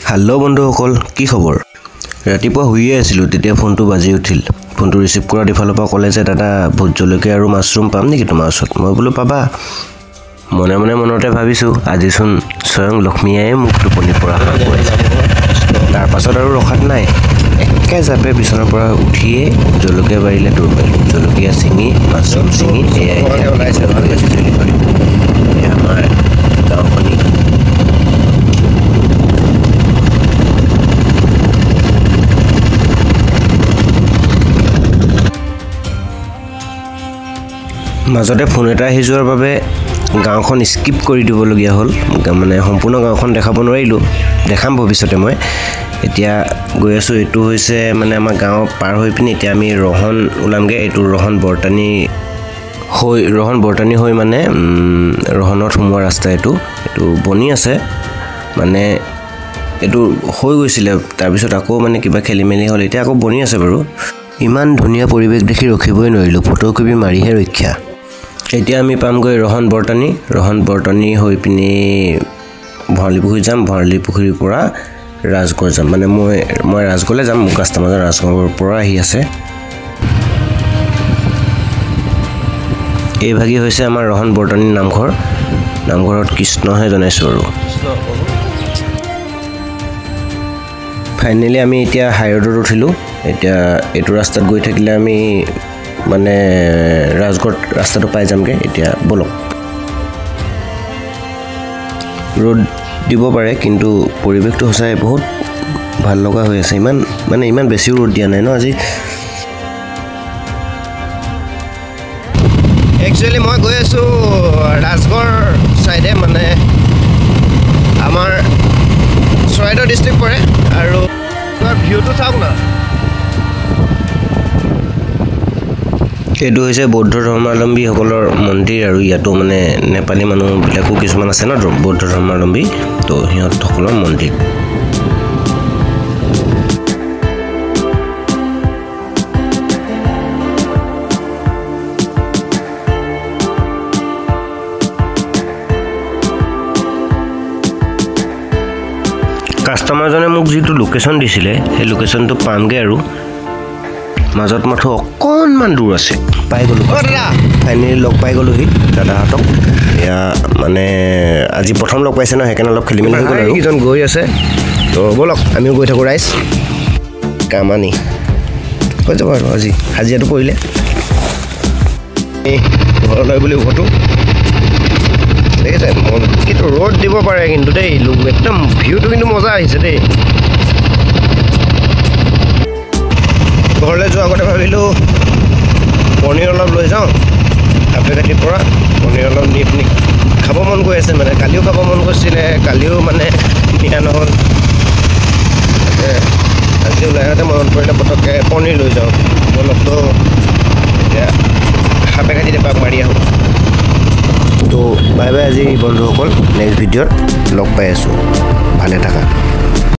hello बंधुসকল কি খবৰ ৰাতিপুৱা শুইয়ে আছিলো তেতিয়া ফোনটো বাজি উঠিল ফোনটো ৰিসিভ কৰা দিফালৰ পৰা ক'লে যে দাদা ভোট জলকীয়া আৰু মাছৰুম পাম নেকি তোমাৰ ওচৰত মই বোলো পাবা মনতে ভাবিছো আজিচোন স্বয়ং লক্ষ্মীয়ে মোক টোপনি পৰা কৰিছে তাৰ পাছত আৰু ৰখাত নাই একে জাপে বিছনাৰ পৰা উঠিয়ে জলকীয়া বাৰিলে দৌৰ পাইলো জলকীয়া চিঙি মাছৰুম চিঙি এয়া ওলাইছে আমাৰ গাঁওখনি মাজতে ফোন এটা আহি যোৱাৰ বাবে গাঁওখন স্কিপ কৰি দিবলগীয়া হ'ল মানে সম্পূৰ্ণ গাঁওখন দেখাব নোৱাৰিলোঁ দেখাম ভৱিষ্যতে মই এতিয়া গৈ আছোঁ এইটো হৈছে মানে আমাৰ গাঁও পাৰ হৈ পিনি এতিয়া আমি ৰহন ওলামগে এইটো ৰহন বৰ্তানী হৈ মানে ৰহনত সোমোৱা ৰাস্তা এইটো বনি আছে মানে এইটো হৈ গৈছিলে তাৰপিছত আকৌ মানে কিবা খেলিমেলি হ'ল এতিয়া আকৌ বনি আছে বাৰু ইমান ধুনীয়া পৰিৱেশ দেখি ৰখিবই নোৱাৰিলোঁ ফটোকপি মাৰিহে ৰক্ষা এতিয়া আমি পামগৈ ৰহন বৰ্তানী হৈ পিনি ভৰালি পুখুৰী যাম ভৰালি পুখুৰীৰ পৰা ৰাজগড় যাম মানে মই ৰাজগড়লৈ যাম মোক কাষ্টমাৰ ৰাজগড়ৰ পৰা আহি আছে এই ভাগি হৈছে আমাৰ ৰহন বৰ্তানী নামঘৰত কৃষ্ণহে জনাইছোঁ আৰু ফাইনেলি আমি এতিয়া হাই ৰোডত উঠিলোঁ এতিয়া এইটো ৰাস্তাত গৈ থাকিলে আমি মানে ৰাজগড় ৰাস্তাটো পাই যামগে এতিয়া বলক ৰোড দিব পাৰে কিন্তু পৰিৱেশটো সঁচাই বহুত ভাল লগা হৈ আছে ইমান বেছি ৰোড দিয়া নাই ন আজি একচুৱেলি মই গৈ আছোঁ ৰাজগড় চাইডে মানে আমাৰ চৰাইদেউ ডিষ্ট্ৰিক্ট পৰে আৰু ভিউটো চাওক না এইটো হৈছে বৌদ্ধ ধৰ্মাৱলম্বীসকলৰ মন্দিৰ আৰু ইয়াতো মানে নেপালী মানুহবিলাকো কিছুমান আছে ন বৌদ্ধ ধৰ্মাৱলম্বী তো সিহঁতসকলৰ মন্দিৰ কাষ্টমাৰজনে মোক যিটো লোকেশ্যন দিছিলে সেই লোকেশ্যনটো পামগৈ আৰু মাজত মাথো অকণমান দূৰ আছে পাই গ'লো ফাইনেলি লগ পাই গ'লোহি দাদাহঁতক এয়া মানে আজি প্ৰথম লগ পাইছে ন সেইকাৰণে অলপ খেলি মেলি হৈ গ'ল আৰু এইকেইজন গৈ আছে তো ব'লক আমিও গৈ থাকোঁ ৰাইজ কামানি হৈ যাব আৰু আজি হাজিৰাটো পৰিলে ঘৰলৈ বুলি উভতো দেখিছে কিন্তু ৰ'দ দিব পাৰে কিন্তু দেই একদম ভিউটো কিন্তু মজা আহিছে দেই ঘৰলৈ যোৱাৰ আগতে ভাবিলোঁ পনীৰ অলপ লৈ যাওঁ কাপেকাটিৰ পৰা পনীৰ অলপ নি পিনি খাব মন গৈ আছে মানে কালিও খাব মন গৈছিলে কালিও মানে নিয়া নহ'ল আজি ওলাই আহোঁতে মনত পৰিলে পটককৈ পনীৰ লৈ যাওঁ অলপতো এতিয়া কাপেকাটিত এপাক মাৰি আহোঁ তো বাই বাই আজি বন্ধুসকল নেক্সট ভিডিঅ'ত লগ পাই আছোঁ ভালে থাকা